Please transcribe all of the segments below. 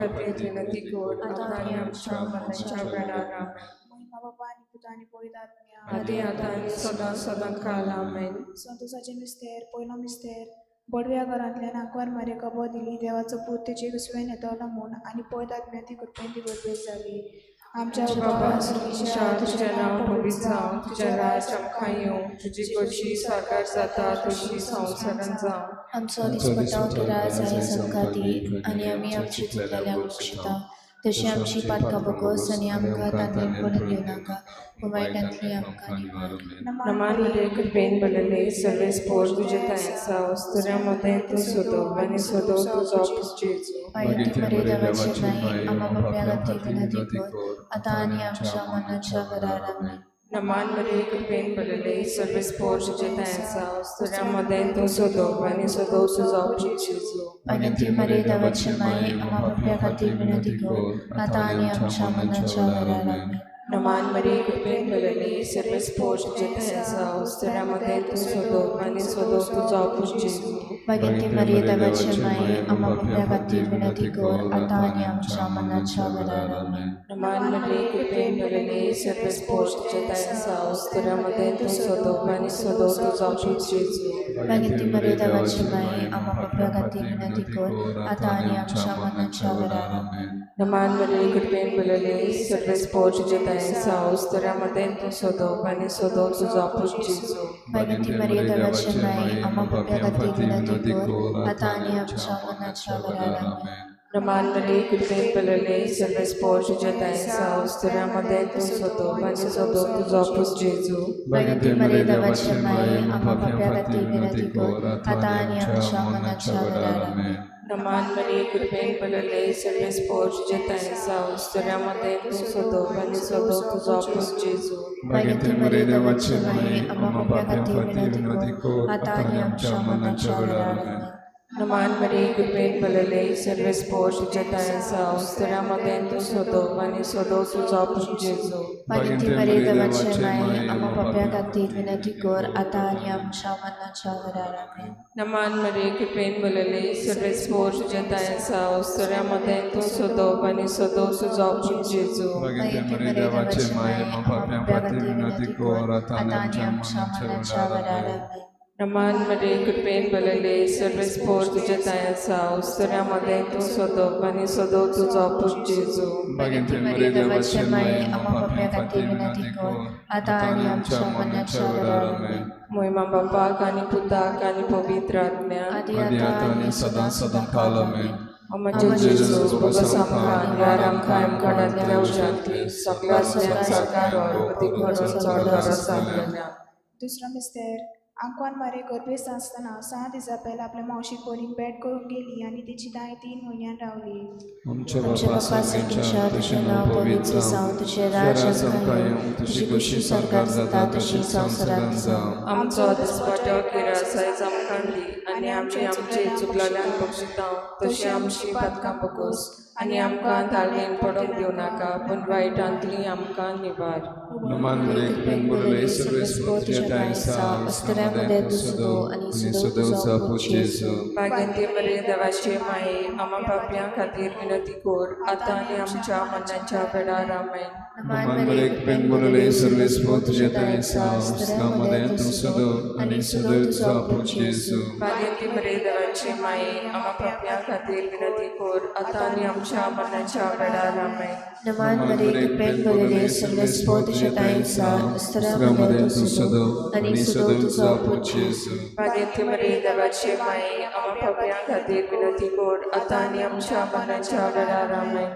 खातीर विनंती कर आता आणि आमच्या मरणाच्या वेळार आमेन. महिमा बाबा आणि पुता आणि पवित्र आत्म्या आदी आता आणि सदा सदांकाळ आमेन. संतोषाचे मिस्तेर पयलो मिस्तेर बडव्या घरांतल्यान आंकवार मारे कबो दिली देवाचो पूत तेचे घुसवेन येतलो म्हूण आनी पयत आत्म्या ती कृपेन ती गरबेज जाली. आमच्या बाबा सुनिशा तुझे नाव पवित्र जावं, तुझे राज आमकां येवं, तुजी कशी साकार जाता तशी संवसारान जावं. आमचो दिसपट्टा राज आनी संकाती आनी आमी आमची चुकलेल्यांक बक्षिता तशी आमची पातकां बगस आनी आमकां तांतयान पडून दिवं नाका पूण वायटांतली आमकां निवार. नमान मरे कृपेन भरलेले सर्वे स्पोर तुझे तायेंसा अस्तुऱ्यामध्ये तूं सोदव आनी सोदव तुजो पूत जेजू. पायती मरे देवाचे नाही आम्हा बाप्या खातीर विनंती कर आतां आनी आमच्या मरणाच्या वेळार आमेन. नमान मरे कृपेन भरलेले सर्वे स्पोर तुझे तायेंसा अस्तुऱ्यामध्ये तूं सोदव आनी सोदव तुजो पूत जेजू. पायती मरे देवाचे नाही आम्हा बाप्या खातीर विनंती कर आतां आनी आमच्या मरणाच्या वेळार आमेन. नमान मरे कृपेन भरलेले सर्वे स्पोर तुझे तायेंसा अस्तुऱ्यामध्ये तूं सोदव आनी सोदव तुजो पूत जेजू. पायती मरे देवाचे नाही आम्हा बाप्या खातीर विनंती कर आतां आनी आमच्या मरणाच्या वेळार आमेन. नमान मरे कृपेन भरलेले सर्वे स्पोर तुझे तायेंसा अस्तुऱ्यामध्ये तूं सोदव आनी सोदव तुजो पूत जेजू. पायती मरे देवाचे नाही आम्हा बाप्या खातीर विनंती कर आतां आनी आमच्या मरणाच्या वेळार आमेन. नमान मरे कृपेन भरलेले सर्वे स्पोर तुझे तायेंसा अस्तुऱ्यामध्ये तूं सोदव आनी सोदव तुजो पूत जेजू. पायती मरे देवाचे नाही आम्हा बाप्या खातीर विनंती कर आतां आनी आमच्या मरणाच्या वेळार आमेन. नमान मरे कृपेन भरलेले सर्वे स्पोर तुझे तायेंसा अस्तुऱ्यामध्ये तूं सोदव आनी सोदव तुजो पूत जेजू. पायती मरे देवाचे नाही आम्हा बाप्या खातीर विनंती कर आतां आनी आमच्या मरणाच्या वेळार आमेन. नमान मरे कृपेन भरलेले सर्वे स्पोर तुझे तायेंसा अस्तुऱ्यामध्ये तूं सोदव आनी सोदव तुजो पूत जेजू. पायती मरे देवाचे नाही आम्हा बाप्या खातीर विनंती कर आतां आनी आमच्या मरणाच्या वेळार आमेन. नमान मरे कृपेन भरलेले सर्वे स्पोर तुझे तायेंसा अस्तुऱ्यामध्ये तूं सोदव आनी सोदव तुजो पूत जेजू. पायती मरे देवाचे नाही आम्हा बाप्या खातीर विनंती कर आतां आनी आमच्या मरणाच्या वेळार आमेन. नमान मरे कृपेन भरलेले सर्वे स्पोर तुझे तायेंसा अस्तुऱ्यामध्ये तूं सोदव आनी सोदव तुजो पूत जेजू. पायती मरे देवाचे नाही आम्हा बाप्या खातीर विनंती कर आतां आनी आमच्या मरणाच्या वेळार आमेन. नमान मरे कृपेन भरलेले सर्वे स्पोर तुझे तायेंसा अस्तुऱ्यामध्ये तूं सोदव आनी सोदव तुजो पूत जेजू. पायती मरे देवाचे नाही आम्हा बाप्या खातीर विनंती कर आतां आनी आमच्या मरणाच्या वेळार आमेन. महिमा बापाक आनी पुताक आनी पवित्र आत्म्या आदी आतां आनी सदां सदांकाळ आमेन. आमचे जेजू बोगस आमकां ह्या आमकां उजांतली सगळ्या सरकार अदी घडोवन चड गरज आसलेल्या. दुसरा मिस्तेर आंकवान मारे गरबेस्त आसतना 6 दिसां पयलीं आपल्या मावशीक पोरीक बॅट करून गेली आनी तिची दाय 3 म्हयन्यान रावली. आमचे बापा संगीतच्या तुझें नाव पवित्र जावं, तुझें राज आमकां येवं, तुजी कशी सरकार जाता तशी संवसारांत जावं. आमचो दिसपट्टो किरास आयज आमकां दी आनी आमी आमचे चुकलेल्यांक बक्षिता तशी आमची पातकां बगोस आनी आमकां ताळमेन पडोवंक दिवं नाका पूण वायटांतली आमकां निवार. नमान मरे कृपेन भरलेले सर्वे स्पोर तुझे तायेंसा अस्तुऱ्यामध्ये तूं सोदव आनी सोदव तुजो पूत जेजू. भाग्यवती मरे देवाचे माये आम्हा पापयां खातीर विनंती कर आतां आनी आमच्या मरणाच्या वेळार आमेन. नमान मरे कृपेन भरलेले सर्वे स्पोर तुझे तायेंसा अस्तुऱ्यामध्ये तूं सोदव आनी सोदव तुजो पूत जेजू. भाग्यवती मरे देवाचे माये आम्हा पापयां खातीर विनंती कर आतां आनी आमच्या मरणाच्या वेळार आमेन. नमान मरे कृपेन भरलेले सर्वे स्पोर तुझे तायेंसा अस्तुऱ्यामध्ये तूं सोदव आनी सोदव तुजो पूत जेजू. भाग्यवती मरे देवाचे माये आम्हा पापयां खातीर विनंती कर आतां आनी आमच्या मरणाच्या वेळार आमेन.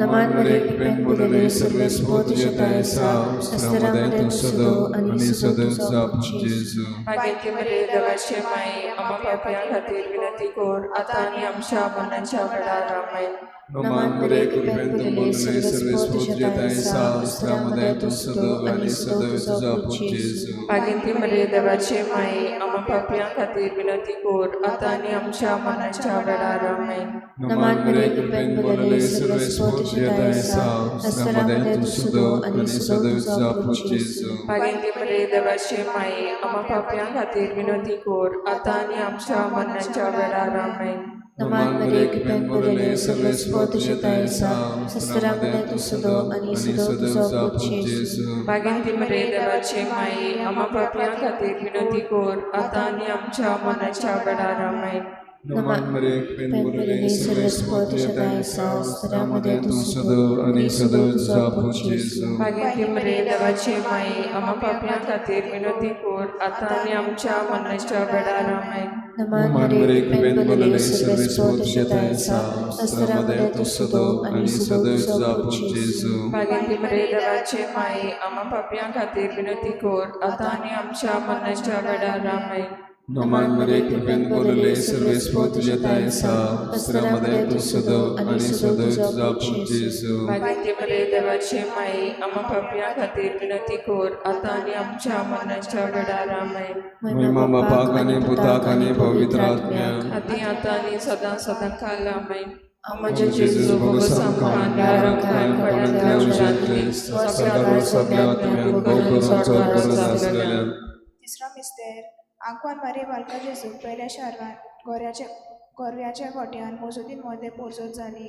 नमान मरे कृपेन भरलेले सर्वे स्पोर तुझे तायेंसा अस्तुऱ्यामध्ये तूं सोदव आनी सोदव तुजो पूत जेजू. भाग्यवती मरे देवाचे माये आम्हा पापयां खातीर विनंती कर आतां आनी आमच्या मरणाच्या वेळार आमेन. नमान मरे कृपेन भरलेले सर्वे स्पोर तुझे तायेंसा अस्तुऱ्यामध्ये तूं सोदव आनी सोदव तुजो पूत जेजू. भाग्यवती मरे देवाचे माये आम्हा पापयां खातीर विनंती कर आतां आनी आमच्या मरणाच्या वेळार आमेन. नमान मरे कृपेन भरलेले सर्वे स्पोर तुझे तायेंसा अस्तुऱ्यामध्ये तूं सोदव आनी सोदव तुजो पूत जेजू. भाग्यवती मरे देवाचे माये आम्हा पापयां खातीर विनंती कर आतां आनी आमच्या मरणाच्या वेळार आमेन. नमान मरे कृपेन बरले सर्व स्फो तुझे तायसा शस्त्रामध्ये तू सदो आणि सदो तुझा पुत्र येशू भाग्यवंती मरे देवाचे माये आम्हा पापियां खातीर विनंती कर आता आणि आमच्या मरणाच्या वेळार आमेन. नमान मरे कृपेन बरले सर्व स्फो तुझे तायसा शस्त्रामध्ये तू सदो आणि सदो तुझा पुत्र येशू भाग्यवंती मरे देवाचे माये आम्हा पापियां खातीर विनंती कर आता आणि आमच्या मरणाच्या वेळार आमेन. नमान मरे कृपेन बरले सर्व स्फो तुझे तायसा शस्त्रामध्ये तू सदो आणि सदो तुझा पुत्र येशू भाग्यवंती मरे देवाचे माये आम्हा पापियां खातीर विनंती कर आता आणि आमच्या मरणाच्या वेळार आमेन. नमान मरे कृपेन बरले सर्व स्फो तुझे तायसा शस्त्रामध्ये तू सदो आणि सदो तुझा पुत्र येशू भाग्यवंती मरे देवाचे माये आम्हा पापियां खातीर विनंती कर आता आणि आमच्या मरणाच्या वेळार आमेन. महिमा बापाक आणि पुताक आणि पवित्र आत्म्याक आदी आता आणि सदा सदा काल आमेन. आमचे जेजू भगवंत आमकां निराळकान पडल्या उजळांतली सगळ्या सगळ्या आत्म्यांक करून चोर आसलेल्या. तिसरा मिस्तेर आंकवान मारे बालका जेजू पयल्या शारांत गोरव्याच्या गोट्यान मजूदींमध्ये पोरजत जाली.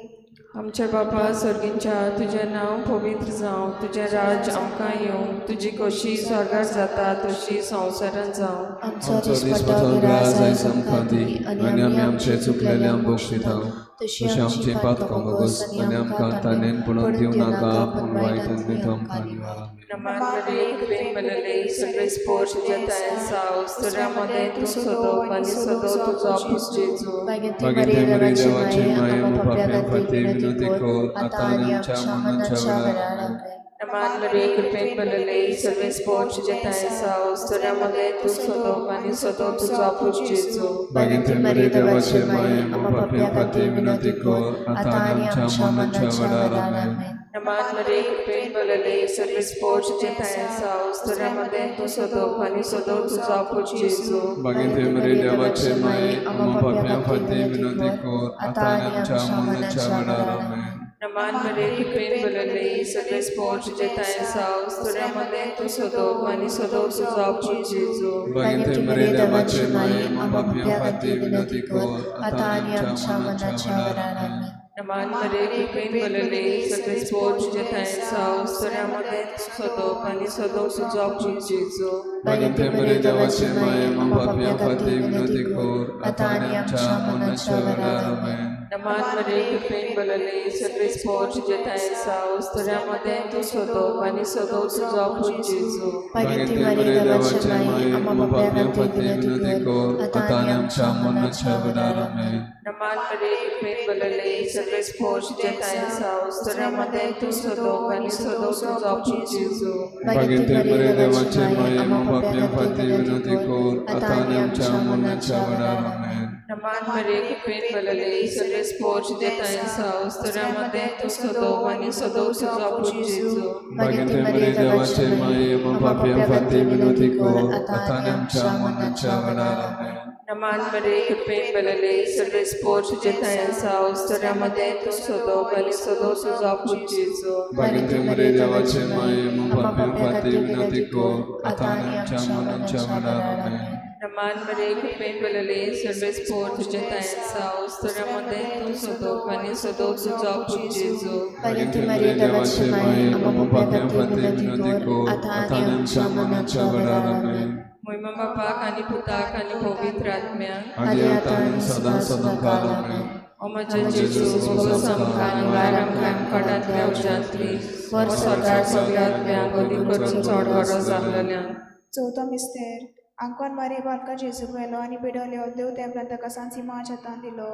आमचे बापा सर्गींच्या तुझें नांव पवित्र जावं, तुझें राज आमकां येवं, तुजी कशी स्वर्गार जाता तशी संवसारांत जावं. आमचो दीस दिसपट्टो गिरास गिरास आयज आमकां दी आनी आमी आमचे चुकलेल्यांक बक्षिता तशी तशें आमची पातकां मागोस आनी आमकां ताणेन पडून दिवं नाका पूण वायटांतली तूं आमकां निवार. नमान मरे कृपेन बरले सगळे स्पोर्ट्स जेताय साव स्तरामध्ये तू सदो आणि सदो तुझा पुत्र जेजू भाग्यवंती भाग्यवंती मरे मरे देवाची देवाची माये माये आम्हा पाप्यां पाप्यां खातीर खातीर विनंती विनंती कर कर आता आनी आमच्या मरणाच्या वेळार आमेन. नमान मरे कृपेन बरले सगळे स्पोर्ट्स जेताय साव स्तरामध्ये तू सदो आणि सदो तुझा पुत्र जेजू भाग्यवंती मरे देवाची माये आम्हा पाप्यां खातीर विनंती कर आता आनी आमच्या मरणाच्या वेळार आमेन. नमान मरे कृपेन बरले सगळे स्पोर्ट्स जेताय साव स्तरामध्ये तू सदो आणि सदो तुझा पुत्र जेजू भाग्यवंती मरे देवाची माये आम्हा पाप्यां खातीर विनंती कर आता आनी आमच्या मरणाच्या वेळार आमेन. नमान मरे कृपेन बरले सगळे स्पोर्ट्स जेताय साव स्तरामध्ये तू सदो आणि सदो तुझा पुत्र जेजू भाग्यवंती मरे देवाची माये आम्हा पाप्यां खातीर विनंती कर आता आनी आमच्या मरणाच्या वेळार आमेन. नमान मरे कृपेन बरले सगळे स्पोर्ट्स जेताय साव स्तरामध्ये तू सदो आणि सदो तुझा पुत्र जेजू भाग्यवंती मरे देवाची माये आम्हा पाप्यां खातीर विनंती कर आता आनी आमच्या मरणाच्या वेळार आमेन. नमान मरे कृपेन बरले सगळे स्पोर्ट्स जेताय साव स्तरामध्ये तू सदो आणि सदो तुझा पुत्र जेजू भाग्यवंती मरे देवाची माये आम्हा पाप्यां खातीर विनंती कर आता आनी आमच्या मरणाच्या वेळार आमेन. नमान मरे कृपेन बरले सगळे स्पोर्ट्स जेताय साव स्तरामध्ये तू सदो आणि सदो तुझा पुत्र जेजू भाग्यवंती मरे देवाची माये आम्हा पाप्यां खातीर विनंती कर आता आनी आमच्या मरणाच्या वेळार आमेन. नमान मरे कृपेन बरले सगळे स्पोर्ट्स जेताय साव स्तरामध्ये तू सदो आणि सदो तुझा पुत्र जेजू भाग्यवंती मरे देवाची माये आम्हा पाप्यां खातीर विनंती कर आता आनी आमच्या मरणाच्या वेळार आमेन. नमान मरे कृपेन बरले सगळे स्पोर्ट्स जेताय साव स्तरामध्ये तू सदो आणि सदो तुझा पुत्र जेजू भाग्यवंती मरे देवाची माये आम्हा पाप्यां खातीर विनंती कर आता आनी आमच्या मरणाच्या वेळार आमेन. नमान मरे कृपेन बरले सगळे स्पोर्ट्स जेताय साव स्तरामध्ये तू सदो आणि सदो तुझा पुत्र जेजू भाग्यवंती मरे देवाची माये आम्हा पाप्यां खातीर विनंती कर आता आनी आमच्या मरणाच्या वेळार आमेन. महिमा बापाक आणि पुताक आणि पवित्र आत्म्याक आदी आता आनी सदां सदां काल आमेन. अमचे जेजू भगवंत आमकां निवार आमकां कडांतल्या उज्यांतली वर सरकार सगळ्या आत्म्यांक अदी करून चड गरज जाल्ल्यान. चवथो मिस्तेर आंकवान मारे बालका जेजू व्हेलो आनी पिडवलो देव देवल्यान ताका सांची माच हातान दिलो.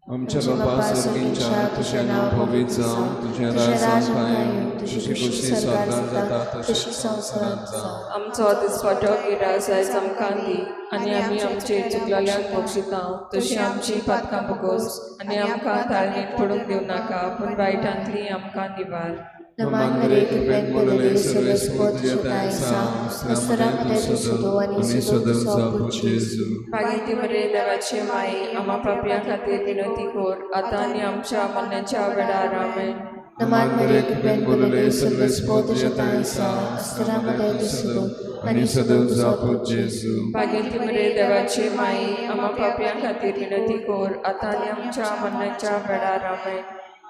आमच्या बापा सर्गींच्या तुझें नांव पवित्र जावं, तुझें राज आमकां येवं, तुजी कशी स्वर्गार जाता तशी संवसारांत जावं. आमचो दिसपटो गिरास आयज आमकां दी आनी आमी आमचे चुकलेल्यांक बक्षिता तशी आमची पातकां बगोस आनी आमकां ताळणेन पडूंक दिवं नाका पूण वायटांतली आमकां निवार. नमान मरे कृपेन बरले सगळे स्पोर्ट्स जेताय साव स्तरामध्ये तू सदो आणि सदो तुझा पुत्र जेजू भाग्यवंती मरे देवाचे माये आम्हा पापियां खातीर विनंती कर आता आनी आमच्या मरणाच्या वेळार आमेन. नमान मरे कृपेन बोलले सर्व स्पोत जतायसा अस्त्रामध्ये दुसरो आणि सदैव जापो जेजू भाग्यवती मरे देवाची माई आम्हा पाप्या खातीर विनंती कोर आता आणि आमच्या मरणाच्या वेळार आमेन.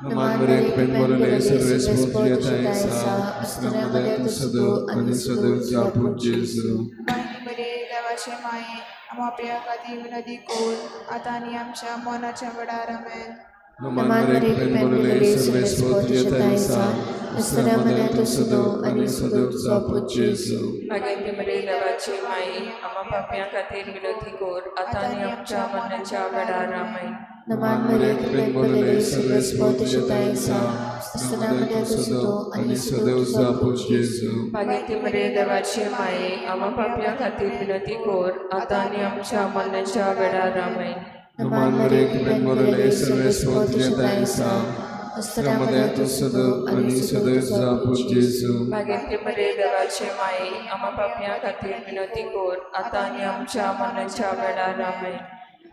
नमान मरे कृपेन बोलले सर्व स्पोत जतायसा अस्त्रामध्ये दुसरो आणि सदैव जापो जेजू भाग्यवती मरे देवाची माई आम्हा प्रिया खातीर विनंती कोर आता आणि आमच्या मरणाच्या वेळार आमेन. नमान मरे कृपेन बोलले सर्व स्पोत जतायसा अस्त्रामध्ये दुसरो आणि सदैव जापो जेजू भाग्यवती मरे देवाची माई आम्हा पाप्या खातीर विनंती कोर आता आणि आमच्या मरणाच्या वेळार आमेन. नमान मरे कृपेन बोलले सर्व स्पोत जतायसा अस्त्रामध्ये दुसरो आणि सदैव जापो जेजू भाग्यवती मरे देवाची माई आम्हा पाप्या खातीर विनंती कोर आता आणि आमच्या मरणाच्या वेळार आमेन. नमान मरे कृपेन बोलले सर्व स्पोत जतायसा अस्त्रामध्ये दुसरो आणि सदैव जापो जेजू भाग्यवती मरे देवाची माई आम्हा पाप्या खातीर विनंती कोर आता आणि आमच्या मरणाच्या वेळार आमेन.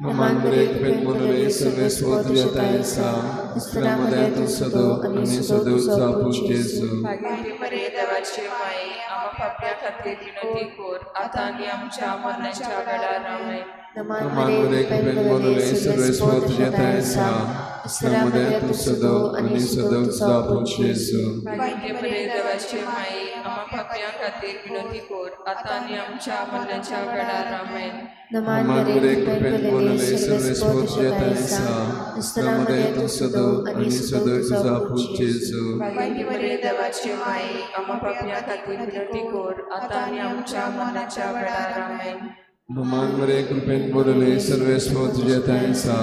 नमान मरे कृपेन बोलले सर्व स्पोत जतायसा अस्त्रामध्ये दुसरो आणि सदैव जापो जेजू भाग्यवती मरे देवाची माई आम्हा पाप्या खातीर विनंती कोर आता आणि आमच्या मरणाच्या वेळार आमेन. नमान नमान मरे कृपेन बोलले सर्व स्पोत जतायसा अस्त्रामध्ये दुसरो आणि सदैव जापो जेजू भाग्यवती मरे देवाची माई आम्हा पाप्या खातीर विनंती कोर आता आणि आमच्या मरणाच्या वेळार आमेन. नमान मरे कृपेन बोलले सर्व स्पोत जतायसा अस्त्रामध्ये दुसरो आणि सदैव जापो जेजू भाग्यवती मरे देवाची माई आम्हा पाप्या खातीर विनंती कोर आता आणि आमच्या मरणाच्या वेळार आमेन. नमान मरे कृपेन बोलले सर्व स्पोत जतायसा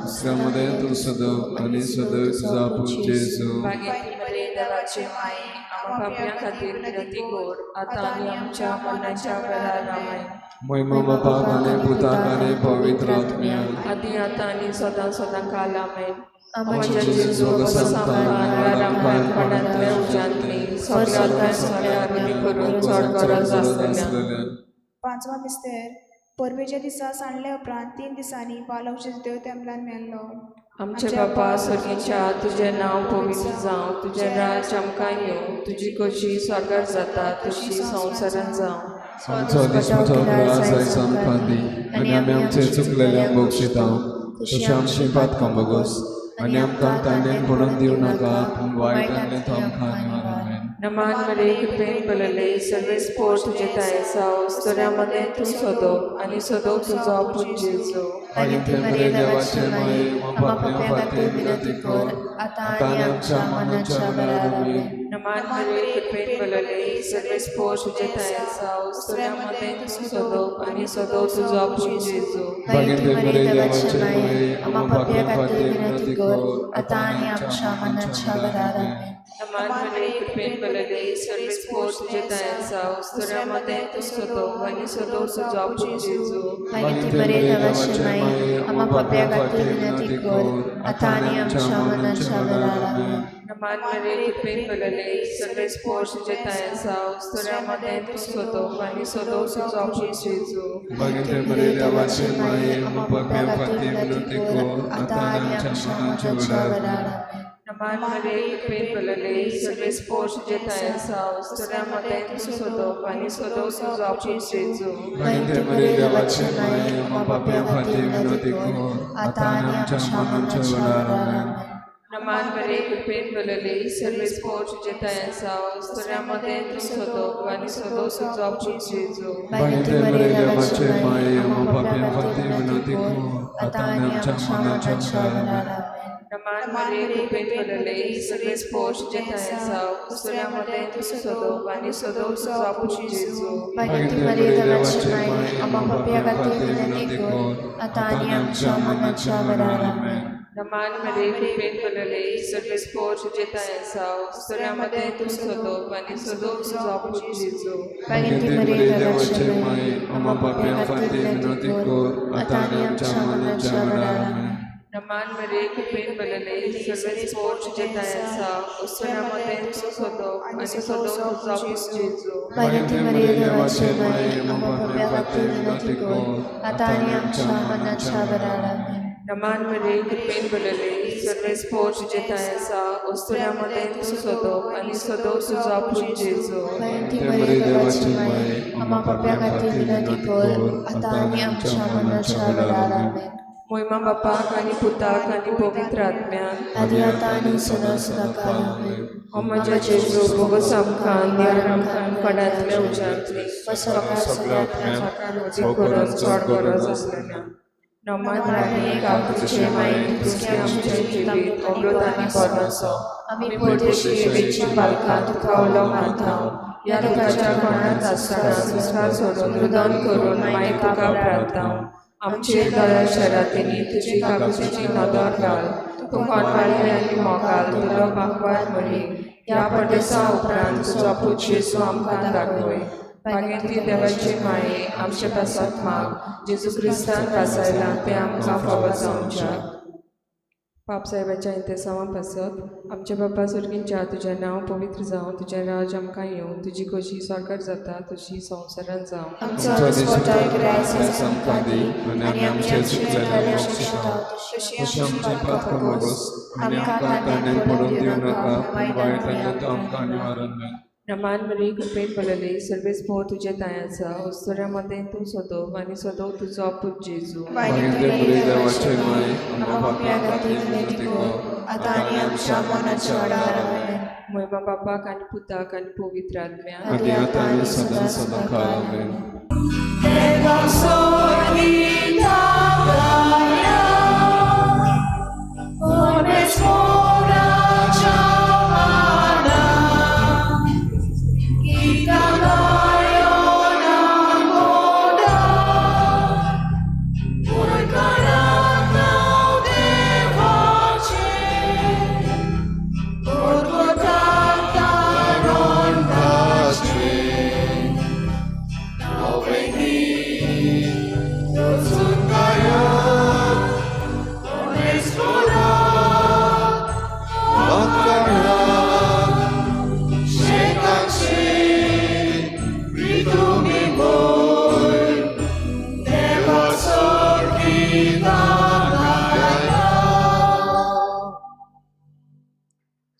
अस्त्रामध्ये दुसरो आणि सदैव जापो जेजू भाग्यवती मरे देवाची माई आम्हा पाप्या खातीर विनंती कोर आता आणि आमच्या मरणाच्या वेळार आमेन. महिमा बापाने पुताने पवित्र आत्म्यान आधी आता आणि सदां काल आमेन. आमचे जेजू रामपानातल्या उजांतली सगळ्या सगळ्यांनी करून चड गरज आसलेल्या. पांचवा मिस्तेर परबेच्या दिसा सांडल्या उपरांत 3 दिसांनी बालक देव तेंबलान मेल्लो. आमचे बापा स्वर्गीच्या तुझे नाव पवित्र जावं, तुझे राज आमकां येवं, तुजी कशी स्वर्गार जाता तशी संवसारान जावं. आमचो दिसमचो राज आयज आमकां दी आनी आमी आमचे चुकलेल्यांक बक्षिता तशें आमची पातकां बगोस आनी आमकां ताणेन पडूंक दिवं नाका पूण वायटांतल्यान आमकां निवार. नमान मरे कृपेन बलले सर्व स्पोर तुझे तायेसाव स्तोऱ्यामध्ये तूं सोदो आणि सोदो तुझो आपूण जेजू. भाग्यवती मरे देवाची माई आम्हा पाप्या खातीर विनंती कर आता आणि आमच्या मरणाच्या वेळार आमेन. नमान मरे कृपेन बलले सर्व स्पोर तुझे तायेसाव स्तोऱ्यामध्ये तूं सोदो आणि सोदो तुझो आपूण जेजू. भाग्यवती मरे देवाची माई आम्हा पाप्या खातीर विनंती कर आता आणि आमच्या मरणाच्या वेळार आमेन. नमान मरे कृपेन बलले सर्व स्पोर तुझे तायेसाव स्तोऱ्यामध्ये तूं सोदो आणि सोदो तुझो आपूण जेजू. भाग्यवती मरे देवाची माई आम्हा पाप्या खातीर विनंती कर आता आणि आमच्या मरणाच्या वेळार आमेन. नमान मरे कृपेन बलले सर्व स्पोर तुझे तायेसाव स्तोऱ्यामध्ये तूं सोदो आणि सोदो तुझो आपूण जेजू. भाग्यवती मरे देवाची माई आम्हा पाप्या खातीर विनंती कर आता आनी आमच्या मरणाच्या वेळार आमेन. नमान मरे कृपेन बलले सर्व स्पोर तुझे तायेसाव स्तोऱ्यामध्ये तूं सोदो आणि सोदो तुझो आपूण जेजू. भाग्यवती मरे देवाची माई आम्हा पाप्या खातीर विनंती कर आता आनी आमच्या मरणाच्या वेळार आमेन. नमान मरे कृपेन बलले सर्व स्पोर तुझे तायेसाव स्तोऱ्यामध्ये तूं सोदो आणि सोदो तुझो आपूण जेजू. भाग्यवती मरे देवाची माई आम्हा पाप्या खातीर विनंती कर आता आनी आमच्या मरणाच्या वेळार आमेन. नमान मरे कृपेन बलले सर्व स्पोर तुझे तायेसाव स्तोऱ्यामध्ये तूं सोदो आणि सोदो तुझो आपूण जेजू. भाग्यवती मरे देवाची माई आम्हा पाप्या खातीर विनंती कर आता आणि आमच्या मरणाच्या वेळार आमेन. नमान मरे कृपेन बलले सर्व स्पोर तुझे तायेसाव स्तोऱ्यामध्ये तूं सोदो आणि सोदो तुझो आपूण जेजू. भाग्यवती मरे देवाची माई आम्हा पाप्या खातीर विनंती कर आता आणि आमच्या मरणाच्या वेळार आमेन. नमान मरे कृपेन बलले सर्व स्पोर तुझे तायेसाव स्तोऱ्यामध्ये तूं सोदो आणि सोदो तुझो आपूण जेजू. भाग्यवती मरे देवाची माई आम्हा पाप्या खातीर विनंती कर आता आणि आमच्या मरणाच्या वेळार आमेन. नमान मरे कृपेन बलले सर्वेस पोर तुजे ताय आसा वस्तुऱ्यामध्ये तूं सोदोवप आनी सोदोव तुजो आपूण जेजू ती बरी देवाची माय आम्हा पाप्या खातीर विनंती कर आता आनी आमच्या मरणाच्या वेळार आमेन. महिमा बापाक आनी पुताक आनी पवित्र आत्म्याक आदी आता आनी सदां आमेन. हो म्हज्या जेजू बोगस आमकां निवड आमकां कोणांतल्या उज्यांतली सकाळची गरज चड गरज आसलेल्या नमान राणी काकुचे मायेन तुझे आमचे जिवीत अमृत आनी बरोसो आमी परदेशी येवेची पालकां तुका उलो मारता ह्या लोकांच्या कोणांत आसतना संस्कार सोडून रुदन करून मागीर तुका प्रार्थना आमचेर दया शरातींनी तुजी काकुची नदर घाल तूं कोणवाळी आनी मोगाल तुलो बांकवार म्हणी ह्या परदेसा उपरांत तुजो पूत जेजू आमकां दाखय भागेंती देवाची माये आमचे पासत माग जेजू क्रिस्तान वासायला ते आमकां फावो जावच्या पाप साहेबाच्या इंतेसांवा पासत आमचे बापा सुर्गींच्या तुजें नांव पवित्र जावं तुजें राज आमकां येवं तुजी कशी सरकार जाता तशी संवसारांत जावं आमचो दिसपट्टो ग्रास आमकां दी आनी आमचे चुकलेले बक्षिता तशी आमची पाप कमोगोस आनी आमकां ताणें पडून दिवं नाका पूण वायटांतल्यान आमकां निवारण दी. नमान मरी कृपेन पडलेली सर्वेस पोर तुजे ताय आसा वस्तुऱ्यामध्ये तूं सोदोव आनी सोदोव तुजो आपूण जेजू भागेंते बरी देवाचे माय आम्हा पाप्या खातीर विनंती कर आता आनी आमच्या मरणाच्या वेळार आमेन. महिमा बापाक आनी पुताक आनी पवित्र आत्म्याक आदी आतां आनी सदां काळ आमेन.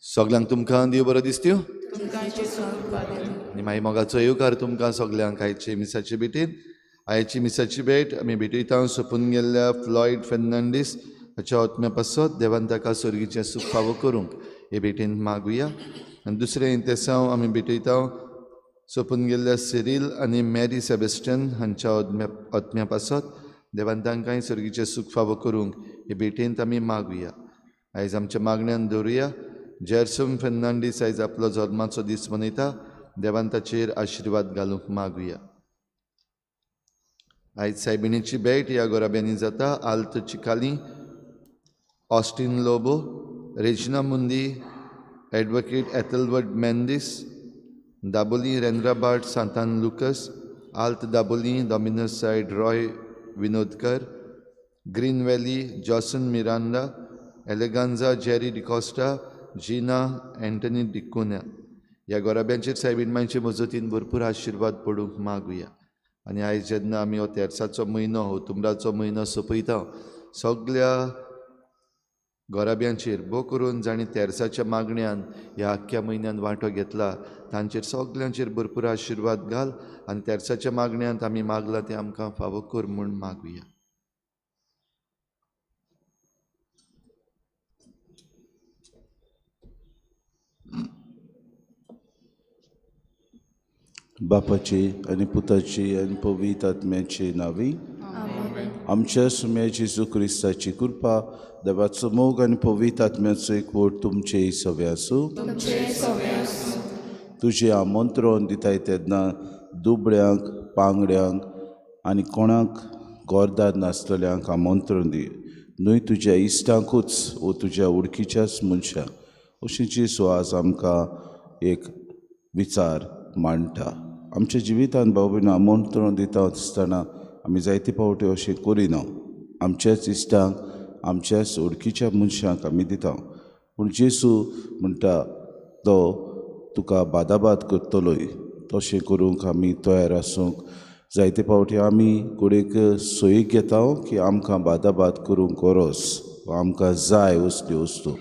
सगळ्यांक तुमकां देव बरो दिसत्यो आनी मागीर मोगाचो येवकार तुमकां सगळ्यांक आयचे मिसाचे भेटेन आयची मिसाची भेट आमी भेटयता सोंपून गेल्ल्या फ्लॉयड फेर्नांडीस हाच्या आत्म्या पासत देवान ताका स्वर्गीचें सूख फावो करूंक हे भेटेन मागुया. आनी दुसरें इंतेसांव आमी भेटयता सोंपून गेल्ल्या सिरील आनी मॅरी सेबेस्टियन हांच्या आत्म्या पासत देवान तांकांय स्वर्गीचें सूख फावो करूंक हे भेटेंत आमी मागुया. आयज आमच्या मागण्यांत दवरुया. जेर्सम फेर्नांडीस आयज आपलो जल्माचो दीस मनयता देवान ताचेर आशिर्वाद घालूंक मागुया. आयज सायबिणीची भेट ह्या गोराब्यांनी जाता. Alto Chicalim, Austin Lobo, Regina Mundi, advocate Ethelward Mendes, Dabolim Rendrabat Santan Lucas, Alto Dabolim Dominus Saide Roy Vinodkar, green valley Jason Miranda, Eleganza Jerry D'Costa, Gina Antony डिकोन्या ह्या गोराब्यांचेर सायबीणमांचे मजतीन भरपूर आशिर्वाद पडूंक मागुया. आनी आयज जेन्ना आमी हो तेर्साचो म्हयनो होतुंबराचो म्हयनो सोंपयता सगळ्या गोराब्यांचेर भोव करून जाणी तेर्साच्या मागण्यान ह्या आख्ख्या म्हयन्यान वांटो घेतला तांचेर सगळ्यांचेर भरपूर आशिर्वाद घाल आनी तेर्साच्या मागण्यांत आमी मागलां तें आमकां फावो कर म्हूण मागुया. बापाची आनी पुताची आनी पवित्र आत्म्याची नांवी आमच्या सुम्या जेजू क्रिस्ताची कृपा देवाचो मोग आनी पवित्र आत्म्याचो एकवट तुमचे सगळे आसूं. तुजें आमंत्रण दिताय तेन्ना दुबळ्यांक पांगड्यांक आनी कोणाक गोरदार नासलेल्यांक आमंत्रण दी. न्हय तुज्या इश्टांकूच वो तुज्या वळखीच्याच मनशांक अशी जेजू आज आमकां एक विचार मांडटा. आमच्या जिवितांत भाव भयण आमंत्रण दिता आसतना आमी जायते फावटी अशें करिना. आमच्याच इश्टांक आमच्याच वळखीच्या मनशांक आमी दिता पूण जेजू म्हणटा तो तुका बादाबाद करतलोय तशें करूंक आमी तयार आसूंक. जायते फावटी आमी कडेक सोयीक घेता की आमकां बादाबाद करूंक गरज आमकां जाय असल्यो वस्तू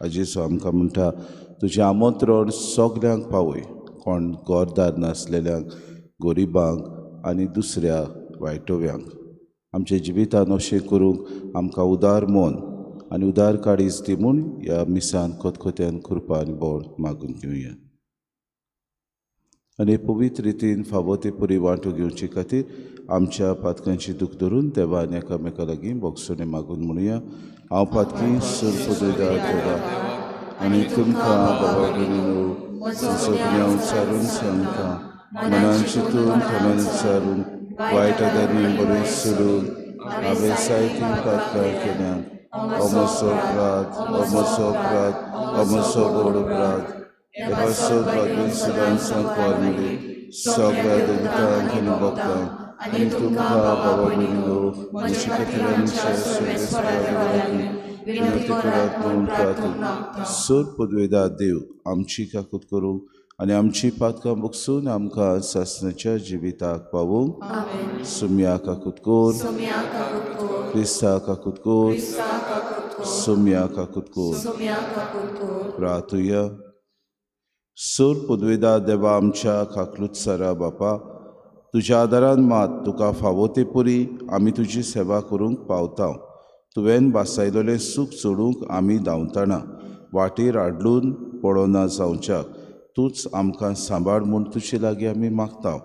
हाजेर आमकां म्हणटा तुजें आमंत्रण सगल्यांक पावय, कोण गोरदार नासलेल्यांक, गरिबांक आनी दुसऱ्या वायटव्यांक. आमच्या जिवितान अशें करूंक आमकां उदार मन आनी उदार काळीज दी म्हूण ह्या मिसान खतखत्यान कृपा आनी बोड मागून घेवया. आनी पवित्र रितीन फावो ते पुरी वांटो घेवचे खातीर आमच्या पातकांची दूख धरून देवान एकामेका लागीं बोगसोने मागून म्हणुया. हांव पातकी सुरपदयदार देवा आनी तुमकां बाबा भगिनीनो सगळ्या उच्चारून सांगता, मनान चिंतून तोंडान उच्चारून वायट आदारी बरें सोडून हांवें जायतीं पातकां केल्यात. अमोसो अपराध, अमोसो गोड अपराध, देवाचो भागून सुदान सांगपार मेळ्ळी सगळ्या देवतांक आनी भक्तांक आनी तुमकां बाबा भगिनीनो म्हजे खातीर आमच्या सगळ्या विनंती करात म्हणून प्रार्थना. सोर पदवेदार देव आमची काकूत करूंक आनी आमची पातकां बगसून आमकां सासणाच्या जिविताक पावूंक सुम्या काकूत कोर, क्रिस्ता काकूत कोर, सुम्या काकूत कोर. प्रार्थुया. सोर पदवेदार देवा आमच्या काकलुत्सरा बापा, तुज्या आदारान मात तुका फावो ते परी आमी तुजी सेवा करूंक पावता. तुवें बासायलोलें सूख सोडूंक आमी धांवतना वाटेर आडलून पडोना जावच्याक तूंच आमकां सांबाळ म्हूण तुजे लागीं आमी मागता.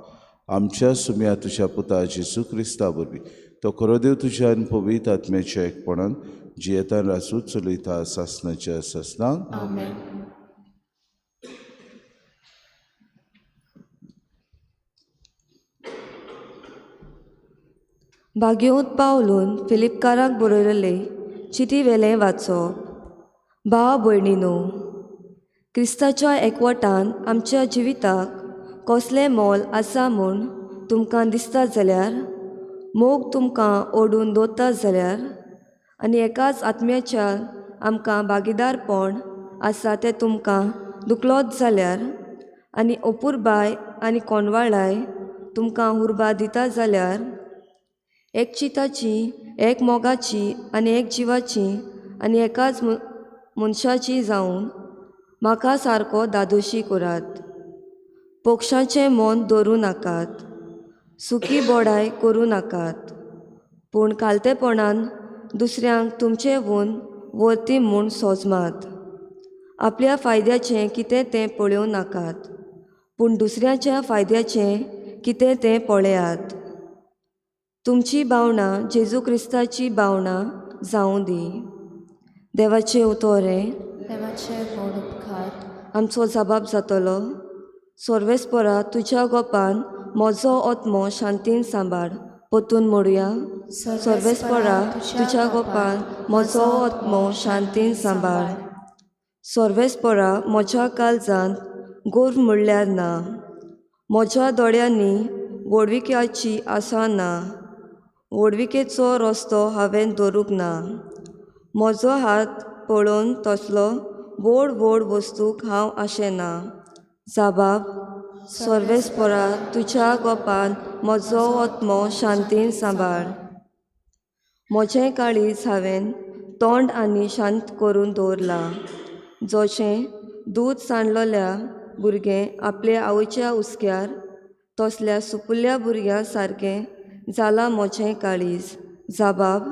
आमच्या सुम्या तुज्या पुता जेजू क्रिस्ता वरवीं तो खरो देव तुज्या आनी पवित्र आत्म्याच्या एकपणान जियेतान रासून चलयता सासणाच्या सासणाक. भाग्योत पावलून फिलिपकाराक बरयलेले चिटी वेलें वाचप. भाव भयणीनो, क्रिस्ताच्या एकवटान आमच्या जिविताक कसलें मोल आसा म्हूण तुमकां दिसता जाल्यार, मोग तुमकां ओडून दवरता जाल्यार आनी एकाच आत्म्याच्या आमकां भागीदारपण आसा तें तुमकां दुखलोत जाल्यार आनी अपुरबाय आनी कोणवाळाय तुमकां उर्बा दिता जाल्यार, एक चिताची, एक मोगाची आनी एक जिवाची आनी एकाच मनशाची जावन म्हाका सारको दादोशी करात. पोक्षाचें मन दवरूं नाकात, सुखी बोडाय करूं नाकात, पूण कालतेपणान दुसऱ्यांक तुमचे हून वर्ती म्हूण सोजमात. आपल्या फायद्याचें कितें तें पळोवं नाकात, पूण दुसऱ्याच्या फायद्याचें कितें तें पळयात. तुमची भावना जेजू क्रिस्ताची भावना जावं दी. देवाचे उतोरे देवाचे गोड उपकार आमचो जबाब जातलो. सर्वेस्परा तुज्या गोपान म्हजो आत्मो शांतीन सांबाळ. पोतून म्हणुया. सर्वेस्परा तुज्या गोपान म्हजो आत्मो शांतीन सांबाळ. सर्वेस्परा म्हज्या काळजांत गोर म्हणल्यार ना, म्हज्या दोळ्यांनी वडविक्याची आसा ना, वडविकेचो रस्तो हांवें दवरूंक ना. म्हजो हात पळोवन तसलो व्हड व्हड वस्तूक हांव आशेना. जबाब. सर्वेस्परा तुज्या गोपान म्हजो आत्मो शांतीन सांबाळ. म्हजें काळीज हांवें तोंड आनी शांत करून दवरलां. जशें दूद सांडलोल्या भुरगें आपल्या आवयच्या उस्क्यार, तसल्या सुपुल्या भुरग्या सारकें जालां म्हजें काळीज. जबाब.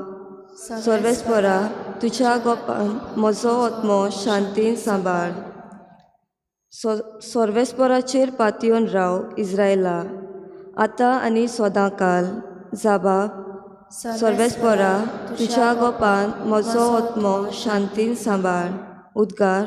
सर्वेस्परा तुज्या गोपान म्हजो आत्मो शांतीन सांबाळ. सर्वेस्पराचेर पातयेवन राव इस्रायला, आतां आनी सदां काल. जबाब. सर्वेस्परा तुज्या गोपान म्हजो आत्मो शांतीन सांबाळ. उद्गार.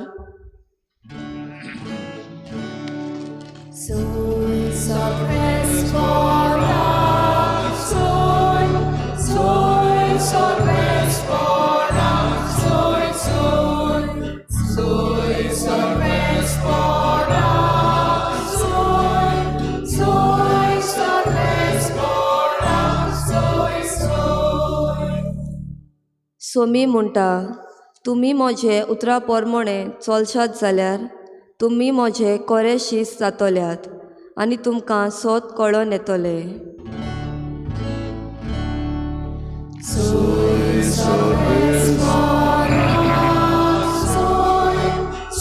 सोमी म्हणटा, तुमी म्हजे उतरा पोरमोणें चलशात जाल्यार तुमी म्हजे कोरे शीस जातोल्यात आनी तुमकां सोत कळोन येतोलें.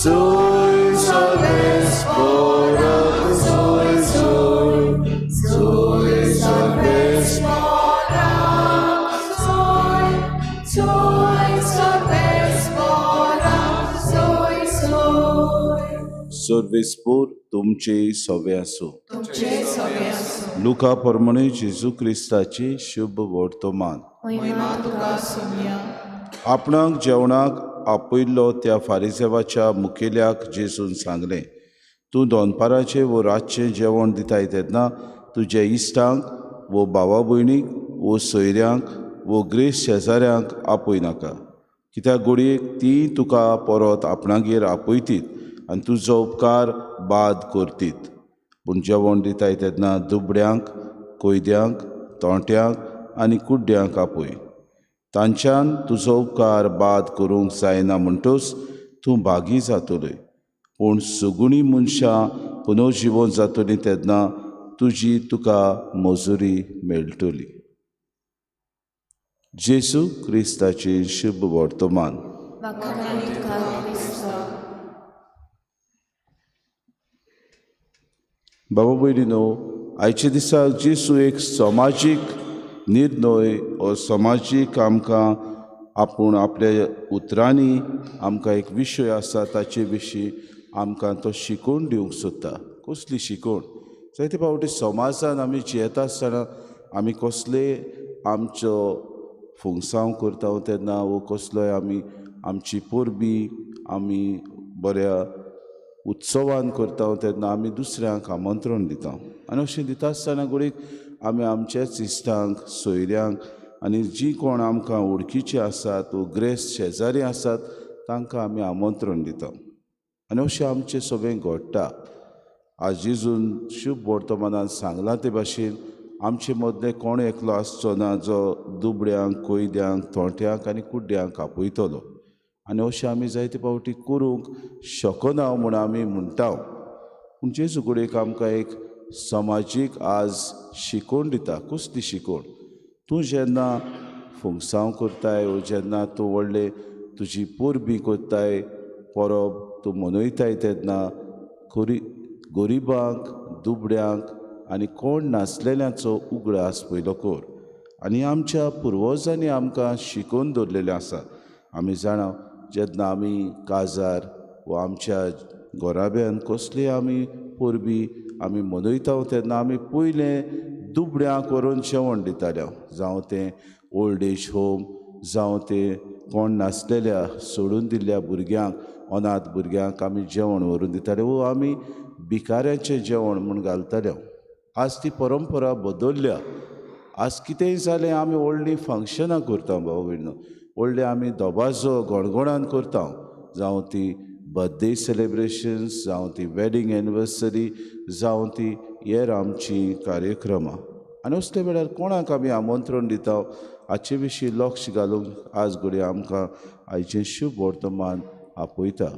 Soy salves por soy, soy salves सर्वेस्पोर तुमचे सवे आसूं. लुका प्रमाणे जेजू क्रिस्ताची शुभ वर्तमान. आपणाक जेवणाक आपयल्लो त्या फारिसेवाच्या मुखेल्याक जेजून सांगलें, तूं दोनपाराचें वो रातचें जेवण दिताय तेन्ना तुज्या इश्टांक वो भावा भयणीक वो सोयऱ्यांक वो ग्रेस शेजाऱ्यांक आपय नाका, कित्याक घडयेक तीं तुका परत आपणागेर आपयतीत आनी तुजो उपकार बाद करतीत. पूण जेवण दिताय तेन्ना दुबड्यांक, कोयद्यांक, तोंट्यांक आनी कुड्ड्यांक आपय. तांच्यान तुजो उपकार बाद करूंक जायना म्हणटच तूं भागी जातलें. पूण सगळीं मनशां पुनर्जिवन जातलीं तेन्ना तुजी तुका मजुरी मेळटली. जेजू क्रिस्ताचें शुभ वर्तमान. बाबा भयणीनो, आयच्या दिसाक जेजू एक समाजीक निर्णय वा समाजीक आमकां आपूण आपल्या उतरांनी आमकां एक विशय आसा ताचे विशीं आमकां तो शिकवण दिवंक सोदता. कसली शिकवण? जायते फावटी समाजान आमी जियेता आसतना आमी कसले आमचो फुगसांव करता तेन्ना वो कसलोय आमी आमची परबी आमी बऱ्या उत्सवान करता तेन्ना आमी दुसऱ्यांक आमंत्रण दिता. आनी अशें दिता आसतना घडीक आमी आमच्याच इश्टांक, सोयऱ्यांक आनी जीं कोण आमकां वळखीचीं आसात वो ग्रेस शेजारी आसात तांकां आमी आमंत्रण दिता. आनी अशें आमचें सगळें घडटा. आज जेजून शुभ वर्तमानान सांगलां ते भाशेन आमचे मदले कोण एकलो आसचो ना जो दुबड्यांक, कोयद्यांक, तोंट्यांक आनी कुड्ड्यांक आपयतलो. आनी अशें आमी जायते फावटी करूंक शकना म्हूण आमी म्हणटा. पूण जेजू कडेन आमकां एक समाजीक आज शिकवण दिता. कसली शिकवण? तूं जेन्ना फुगसांव करताय वो जेन्ना तूं व्हडले तुजी परबी करताय, परब तूं मनयताय तेन्ना गरिबांक, दुबड्यांक आनी कोण नासलेल्यांचो उगडास पयलो कर. आनी आमच्या पुर्वजांनी आमकां शिकोवन दवरलेलें आसा. आमी जाणा जेन्ना आमी काजार वा आमच्या घोराब्यान कसली आमी परबी आमी मनयता तेन्ना आमी पयलें दुबड्यांक व्हरून जेवण दिताले. जावं तें ओल्ड एज होम, जावं तें कोण नासलेल्या सोडून दिल्ल्या भुरग्यांक, अनाथ भुरग्यांक आमी जेवण व्हरून दिताले वो आमी भिकाऱ्यांचें जेवण म्हूण घालताले. आज ती परंपरा बदलल्या. आज कितेंय जालें आमी व्हडलीं फंक्शनां करता भाव भयणीनो, व्हडले आमी दोबाजो गणगणान करता. जावं ती बर्थडे सेलेब्रेशन्स, जावं ती वेडिंग एनिवर्सरी, जावं ती हेर आमची कार्यक्रमां. आनी असल्या वेळार कोणाक आमी आमंत्रण दिता हाचे विशीं लक्ष घालूंक आज घडये आमकां आयचें शुभ वर्तमान आपयता,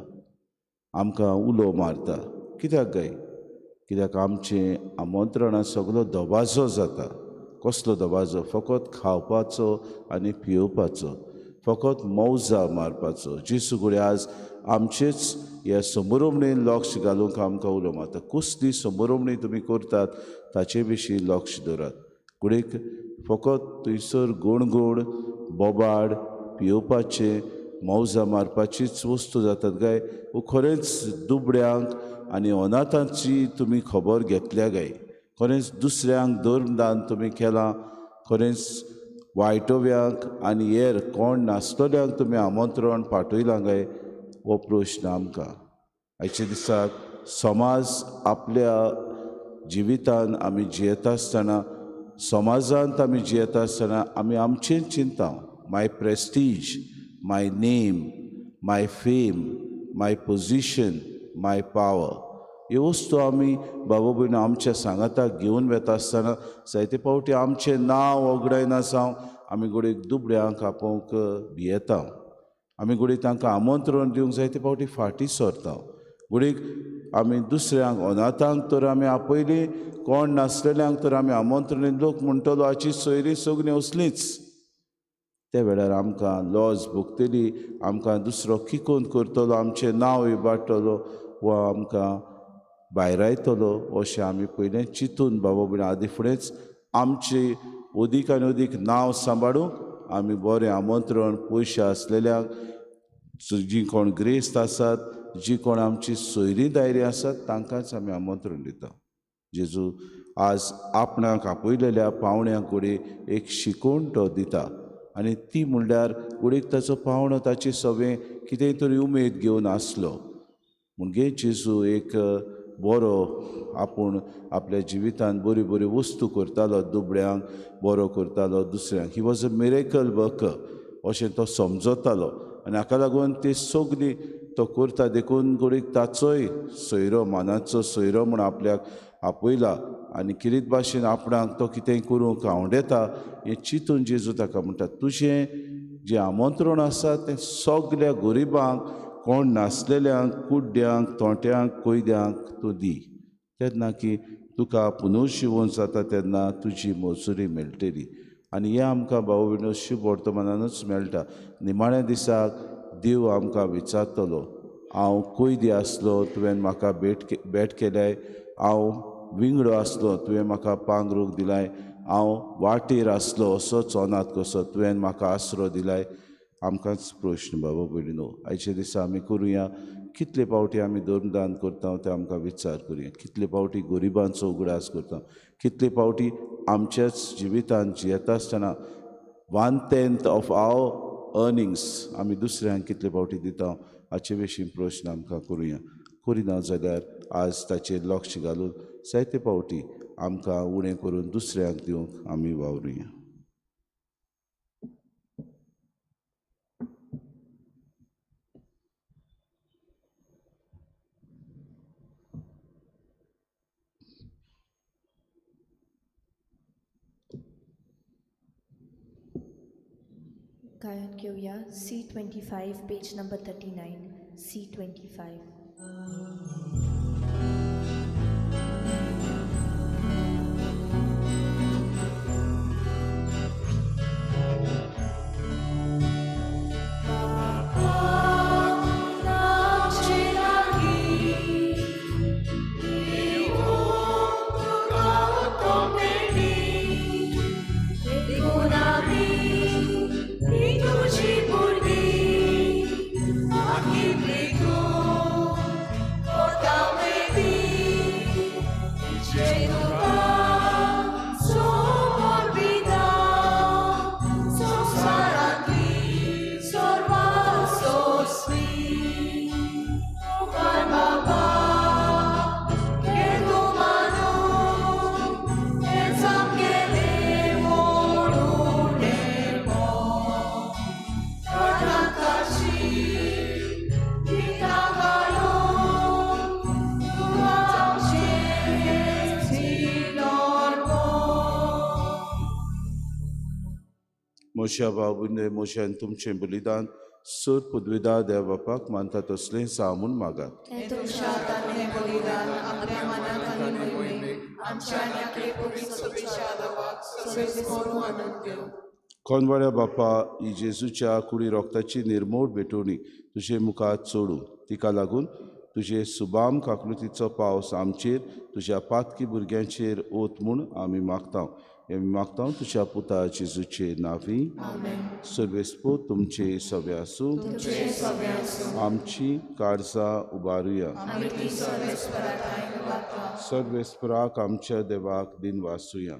आमकां उलो मारता. कित्याक गाय? कित्याक आमचें आमंत्रणां सगळो दोबाजो जाता. कसलो दोबाजो? फकत खावपाचो आनी पिवपाचो, फकत मौजा मारपाचो. जेजू घडये आज आमचेच ह्या समोरमणीन लक्ष घालूंक आमकां उलो मारता. कसली समोरमणी तुमी करतात ताचे विशीं लक्ष दवरात. घडयेक फकत थंयसर गुणगुण, बोबाड, पिवपाचें, मौजा मारपाचीच वस्तू जातात काय? वो खरेंच दुबड्यांक आनी अनाथांची तुमी खबर घेतल्या काय? खरेंच दुसऱ्यांक धर्मदान तुमी केलां? खरेंच वायटव्यांक आनी हेर कोण नासतल्यांक तुमी आमंत्रण पाठयलां काय? हो प्रश्न आमकां आयच्या दिसाक समाज आपल्या जिवितान आमी जियेता आसतना, समाजांत आमी जियेता आसतना आमी आमचें चिंता. माय प्रेस्टीज, माय नेम, माय फेम, माय पोजिशन, माय पावर, ह्यो वस्तू आमी बाबा भयण आमच्या सांगाताक घेवन वेता आसतना जायते फावटी आमचें नांव वगडायना जावं आमी घडये दुबड्यांक आपोवंक भियेता. आमी घडये तांकां आमंत्रण दिवंक जायते फावटी फाटीं सरता. घडये आमी दुसऱ्यांक अनाथांक तर आमी आपयलीं, कोण नासलेल्यांक तर आमी आमंत्रण. लोक म्हणटलो हाची सोयरीं सगळीं असलींच. त्या वेळार आमकां लॉज भोगतली, आमकां दुसरो किकोन करतलो, आमचें नांव इबाडटलो वा आमकां भायर आयतलो अशें आमी पयलें चिंतून बाबा भयणी आदी फुडेंच आमची अदीक आनी अदीक नांव सांबाळूंक आमी बरें आमंत्रण पयशे आसलेल्यांक, जीं कोण ग्रेस्त आसात, जीं कोण आमची सोयरीं दायरीं आसात, तांकांच आमी आमंत्रण दिता. जेजू आज आपणाक आपयलेल्या पावण्यांक घोडयेक एक शिकोवण तो दिता आनी ती म्हणल्यार घोडयेक ताचो पावणो ताची सगळें कितेंय तरी उमेद घेवन आसलो. म्हणजे जेजू एक बरो आपूण आपल्या जिवितांत बऱ्यो बऱ्यो वस्तू करतालो, दुबळ्यांक बरो करतालो, दुसऱ्यांक. He was a miracle worker अशें तो समजतालो आनी हाका लागून ती सगळी तो करता देखून घोडयेक ताचोय सोयरो, मानाचो सोयरो म्हूण आपल्याक आपयला आनी कितें भाशेन आपणाक तो कितेंय करूंक आवडटा हें चिंतून जेजू ताका म्हणटा, तुजें जें आमंत्रण आसा तें सगल्या गरिबांक, कोण नासलेल्यांक, कुड्ड्यांक, तोंट्यांक, कोयद्यांक तूं दी. तेन्ना की तुका पुनर्जीवन जाता तेन्ना तुजी मजुरी मेळटली. आनी हें आमकां भाव भयणीं शुभ वर्तमानानूच मेळटा. निमाण्या दिसाक देव आमकां विचारतलो, हांव कोयदी आसलो, तुवें म्हाका भेट केल्याय, हांव विंगडो आसलो, तुवें म्हाका पांगरूंक दिलाय, हांव वाटेर आसलो असोच अनाथ कसो, तुवें म्हाका आसरो दिलाय. आमकांच प्रश्न बाबा भयणीनो आयचे दिसा आमी करुया, कितले फावटी आमी धर्मदान करता तें आमकां विचार करुया. कितले फावटी गरिबांचो उगडास करता, कितले फावटी आमच्याच जिवितांत जियेता आसतना 1/10 ऑफ आवर अर्निंग्स आमी दुसऱ्यांक कितले फावटी दिता, हाचे विशीं प्रश्न आमकां करुया. करिना जाल्यार आज ताचेर लक्ष घालून जायते फावटी आमकां उणें करून दुसऱ्यांक दिवंक आमी वावरुया. गायन घेऊया C25 पेज नंबर 39. C25. मोशा बाबूने मोशान तुमचें बलिदान सूर पदवीदार देव बापाक मानता तसलें सामून मागात. हें तुमच्या हातांतलें बलिदान आपल्या मनांत आनी मोहिमेक आमच्या आनी आपले पवित्र सभेच्या आदाराक सगळे करून आनंद घेवं. कोनवाड्या बापा, ही जेजूच्या कुडी रोगताची निर्मोळ भेटोवणी तुजे मुखार सोडून तिका लागून तुजे सुबाम काकलुतीचो पावस आमचेर, तुज्या पातकी भुरग्यांचेर ओत म्हूण आमी मागता. हें मागता तुज्या पुता जेजूचे नांवी. सर्वेस्पो तुमचे सवे आसूं. आमची काळजां उबारुया. सर्वेस्पराक आमच्या देवाक दिन वासूया.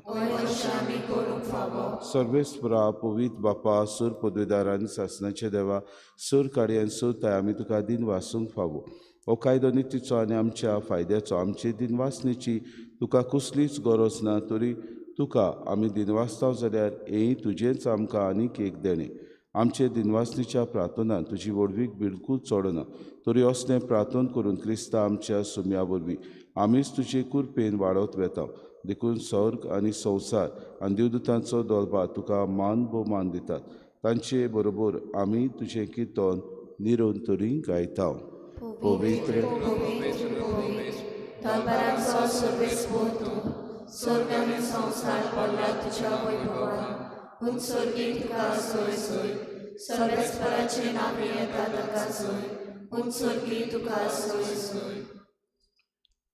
सर्वेस्परा पवित्र बापा, सूर पदवीदारांनी सासणाच्या देवा, सूर काडयान सोताय आमी तुका दिन वासूंक फावो. हो कायदो नितीचो आनी आमच्या फायद्याचो. आमचे दिनवासनेची तुका कसलीच गरज ना, तरी तुका आमी दिनवासताव जाल्यार हें तुजेंच आमकां आनीक एक देणें. आमचे दिनवासनेच्या प्रार्थनांत तुजी वडवीक बिलकूल चोडना, तरी असलें प्रार्थन करून क्रिस्ता आमच्या सुम्या वरवीं आमीच तुजे कुरपेन वाडत वेता. देखून स्वर्ग आनी संवसार आनी देवदूतांचो दोळबा तुका मान भोवमान दितात. तांचे बरोबर आमी तुजें किर्तन निरंतरी गायता. पवित्र स्वर्ग आनी संवसार पडला तुज्या वैभवान. उंचोरगी तुका सोय सोय सर्वेस्पराचे नाव येता ताका सोय उंचोरगी तुका सोय सोय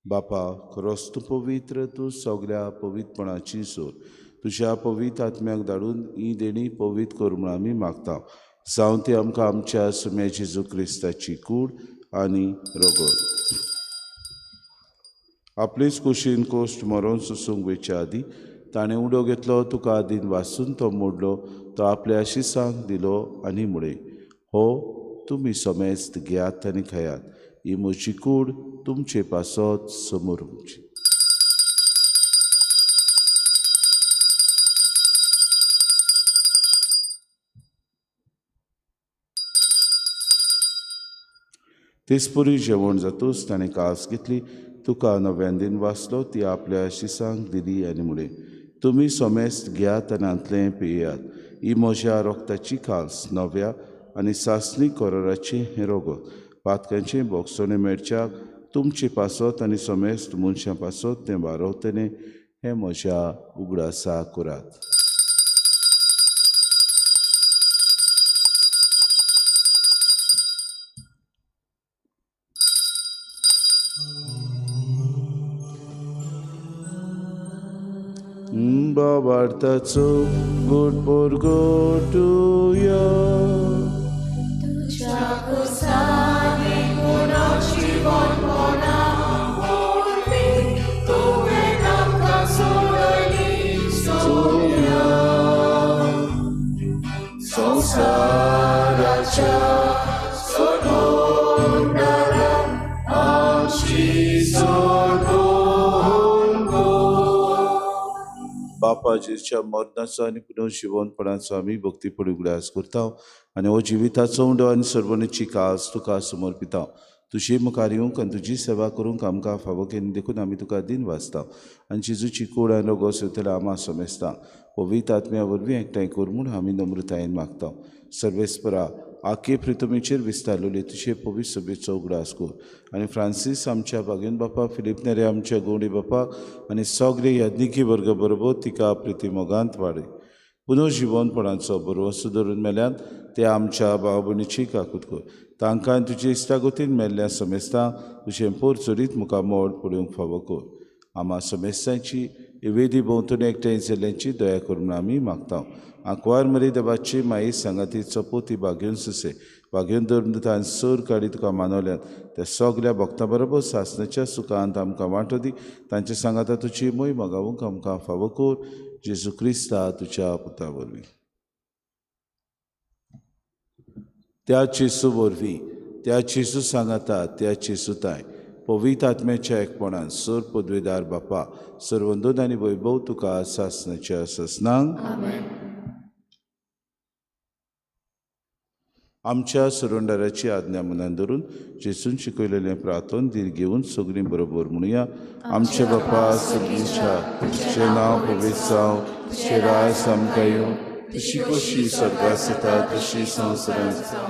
बापा खरोच तूं पवित्र, तूं सगळ्या पवित्रपणाची सोर. तुज्या पवित्र आत्म्याक धाडून ही देणी पवित्र कर म्हूण आमी मागता. जावं ती आमकां आमच्या सुम्या जेजू क्रिस्ताची कूड आनी रगत. आपलीच कुशीन कोश्ट मरोन सुसूंक वयच्या आदी ताणें उडो घेतलो, तुका आदीन वाचून तो मोडलो, तो आपल्या शिसांक दिलो आनी मुळे हो तुमी समेस्त घेयात आनी खायात. ही म्हजी कूड तुमचे पासत समोर उरची. तेसपुरी जेवण जातूच ताणें कास घेतली, तुका नव्यान दिन वाचलो, ती आपल्या शिसांक दिली आनी मुळे तुमी समेस्त घेयात आनी आंतलें पियेयात. ही म्हज्या रोगताची कास नव्या आनी सासणी कोराराचें हें रगत पातकांचें बोगसोणें मेळच्याक तुमचे पासत आनी समेस्त मनशां पासत तें वारवतलें हें म्हज्या उगडासा करात. बाबार्थाचो गोड पोरगोटुया तुझ्या कुसाने पुनः जीवन कोणा पूर्वी तुवें आमकां सोडली सोडल्या संसाराच्या सोडूंडारा आमची सोडून बापाजीच्या मरणाचो आनी पुनर्जीवनपणाचो आमी भक्तीपणी उगडास करता आनी हो जिविताचो उंडो आनी सर्वणेची कास तुका समर्पिता. तुजी मुखार येवंक आनी तुजी सेवा करूंक आमकां फावो केली देखून आमी तुका दिन वाचता आनी जेजूची कूड आनी रगत सयतले आमा समेस्ता पवित्र आत्म्या वरवीं एकठांय कर म्हूण आमी नम्रतायेन मागता. सर्वेस्परा आखे प्रितमेचेर विस्तारलेली तुजे पवित्र सभेचो उगडास कर आनी फ्रांसीस आमच्या बागेन बापा, फिलीप नेरे आमच्या गवंडी बापाक आनी सगळे याज्ञिकी वर्ग बरोबर तिका प्रिती मोगांत वाडय. पुनर्जीवनपणाचो बरो सुदरून मेल्यान ते आमच्या भाव भयणीची काकूट कर. तांकां तुजे इश्टागतीन मेल्ल्या समेस्तांक तुजें पोर चोरीत मुखामोळ पळोवंक फावो कर. आमा समेस्तांची वेदी भोंवतणी एकठांय जाल्ल्यांची दया कर म्हूण आमी मागता. आंकवार मरी देवाची माई सांगाती चपोती बागेवन सुसे बागेवन धरून सर काडी तुका मानवल्यात त्या सगळ्या भक्तां बरोबर सासणाच्या सुखांत आमकां वांटो दी. तांच्या सांगाता तुजी मोय मागावंक आमकां फावो कर. जेजू क्रिस्ता तुज्या पुता वरवीं. त्या जेजू वरवीं, त्या जेजू सांगाता, त्या जेजूताय पवित्र आत्म्याच्या एकपणान सर पदवेदार बापा सर्वंदोन आनी वैभव तुका सासणाच्या ससनांक आमच्या सुरोंडाराची आज्ञा मनान धरून जेजून शिकयलेलें प्रार्थन धीर घेवन सगळीं बरोबर म्हणुया. आमचे बापा सगळींच्या तुजें नांव पवित्र जावं, तुजें राज आमकां येवं, तुजी कशी स्वर्गांत जाता तशी संवसारांत जावं.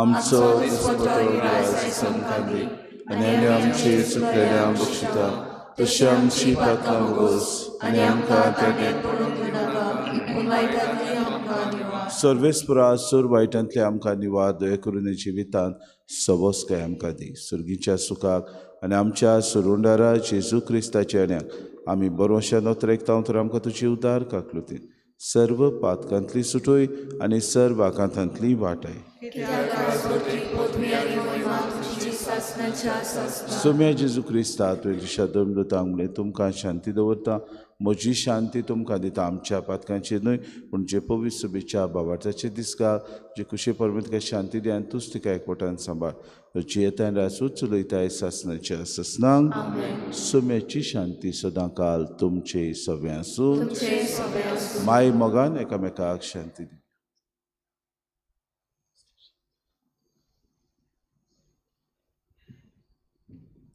आमचो दिसपतो आज दिसांत दी आनी आमी आमचे चुकलेल्यांक बक्षिता तशी आमची पातकां वगोस आनी आमकां तें पडूंक दिनाका पूण वायटांतली आमकां निवार. सर्वेस्परा सर वायटांतले आमकां निवार दया करून जिवितांत सबोस काय आमकां दी. सुर्गीच्या सुखाक आनी आमच्या सुरोंडारा जेजू क्रिस्ताच्या येण्याक आमी बरोवशें नोतरेकता तर आमकां तुजी उदार काकलुती सर्व पातकांतली सुटोय आनी सर्व आकांतांतली वाटाय. सोम्या जेजू क्रिस्ता तुवें दिशा दमलतांक म्हणलें तुमकां शांती दवरता. म्हजी शांती तुमकां दिता. आमच्या पातकांचेर न्हय पूण जे पवित्र सभेच्या बाबार्थाचे दिसका जे कुशे परमेंत शांती दी आनी तूंच तिका एकवटान सांबाळ. जियेताय रासूच चलयताय सासणाच्या ससनांक सोम्याची शांती सदां काल तुमचे सगळ्यां आसूं. माय मोगान एकामेकाक शांती दी.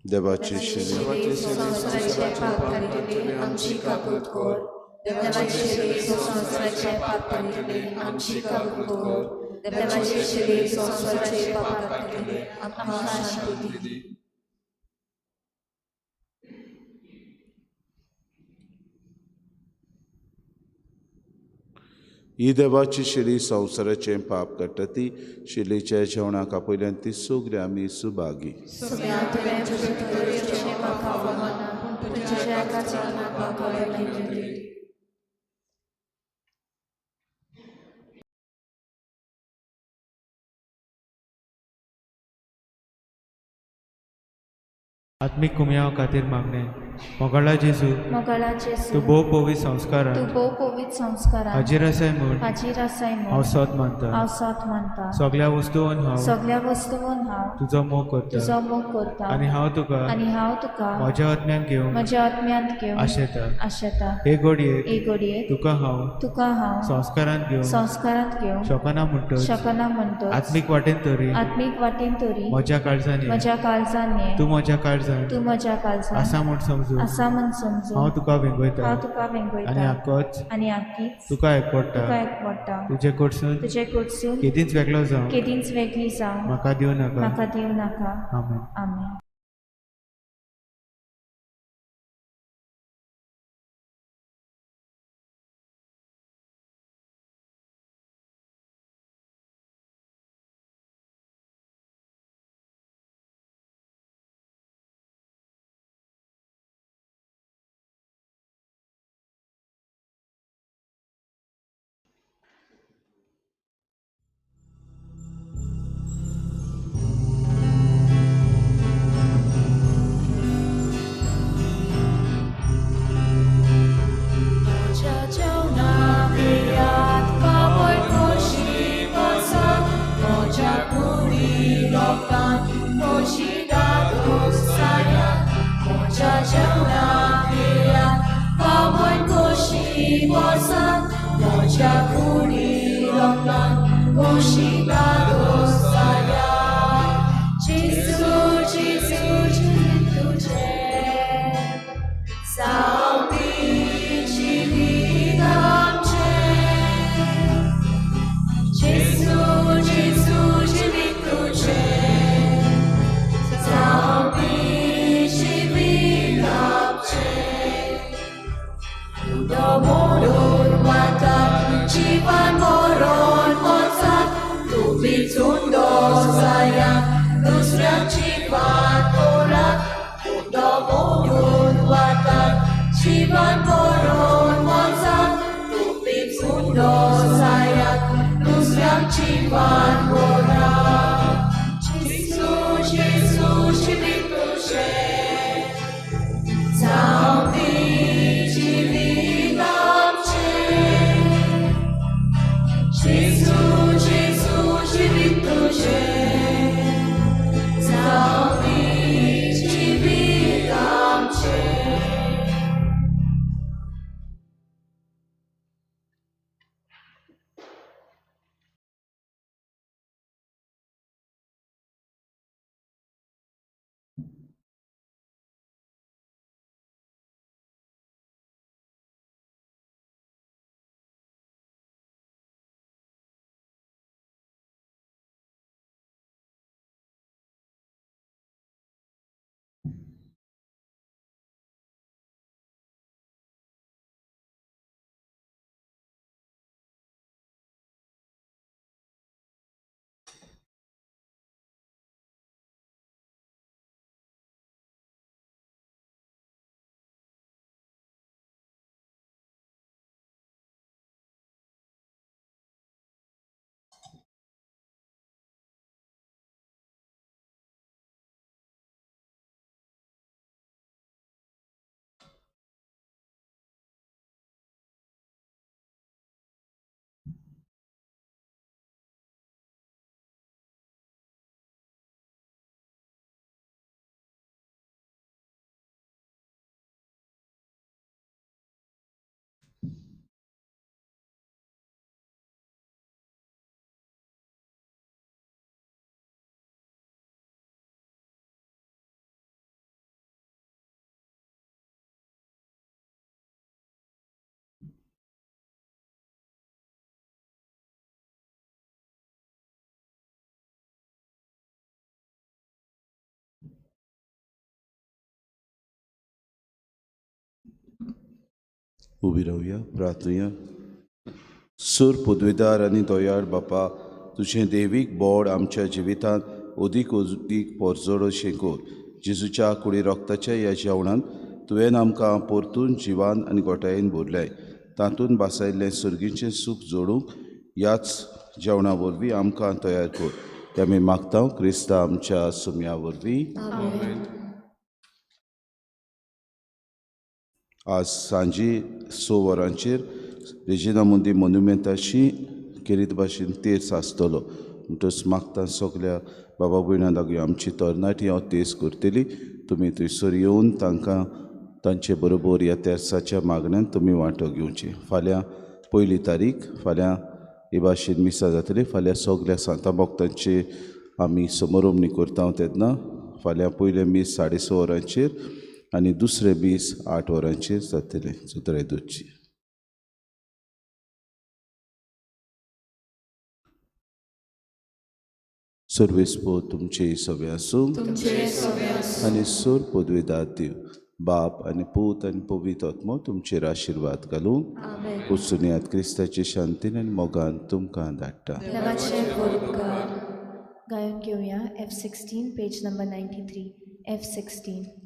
देवाची आमची काकूट कर. देवाचे शरीर संवसाराचे पाप कांतिले आमची काकूट कर. देवाचे शरीर संवसाराचे पाप कांतिले आमकां शांती दी. ही देवाची शिडी संवसाराचें पाप काडटा ती शिलेच्या जेवणाका पयल्यान ती सगळी आमी सुभागी सगळ्यांतले तुजे तरेचे म्हाका वमना पूण तुज्या एकाच म्हाका मेळटली आत्मिक कुमयाव खातीर मागणें मोगाळा जेजू मोगाळा तूं जेजू भोव पवित तूं संस्कारांत भोव पवित संस्कारांत हाजीर आसाय म्हूण हाजीर आसाय हांव म्हूण सोत मानता हांव साथ मानता सगळ्या वस्तूंत हांव सगळ्या वस्तूंत हांव तुजो मोग करता तुजो मोग करता आनी हांव तुका आनी हांव तुका म्हज्या आत्म्यान घेवंक म्हज्या आत्म्यांत घेवन आशेता आशेता हे घडयेक एक घडयेक तुका हांव तुका हांव संस्कारांत घेवन संस्कारांत घेवन शकना म्हणटच शकना म्हणटोच आत्मीक वाटेन तरी आत्मीक वाटेन तरी म्हज्या काळजांनी म्हज्या काळजान ये तूं म्हज्या काळजांत तूं म्हज्या काळजान आसा म्हूण समजून आसा म्हूण समजून हांव तुका वेंगयता हांव तुका आनी वेंगयता आक्कोच आनी आखीच तुका एकपडटा तुका एकवडटा तुजे कडसून तुजे कडसून केदींच वेगळो जावं केदींच वेगळी जावं म्हाका दिवं नाका म्हाका दिवं नाका आमेन आमेन उबी रावया प्रार्थया सूर पदवीदार आनी दोयाळ बापा, तुझें देवीक बोड आमच्या जिवितांत अदीक पोरजोड अशें कर. जेजूच्या कुडी रोगताच्या ह्या जेवणांत तुवें आमकां परतून जिवान आनी गोठायेन भरल्याय. तातूंत बासायल्लें सुर्गीचें सूख जोडूंक ह्याच जेवणा वरवीं आमकां तयार कर. तें आमी मागता क्रिस्ता आमच्या सुम्या वरवीं. आज सांजी 6 वरांचेर रेजिना मुंदी मोन्युमेंटाची केरीत भाशेन तेर्स आसतलो. म्हणटच मागता सगल्या बाबा भयणां लागीं आमची तरणाटी हांव तेर्स करतली. तुमी थंयसर येवन तांकां तांचे बरोबर ह्या तेर्साच्या मागण्यांत तुमी वांटो घेवची. फाल्यां 1 तारीख, फाल्यां हे भाशेन मिसा जातली. फाल्यां सगल्या सांता भक्तांचे आमी समारंभणी करता तेन्ना फाल्यां पयलें मीस 6:30 वरांचेर आनी दुसरें मीस 8 वरांचेर जातलें. सुत्राय दोतची. सर्वेस्पो तुमचे सगळे आसूं आनी सोर पदवीदार देव बाप आनी पूत आनी पवित्र आत्मो तुमचेर आशिर्वाद घालूं. वचून क्रिस्ताचे शांतीन आनी मोगान तुमकां धाडटा. गायन घेवया F16 पेज नंबर 93 F16.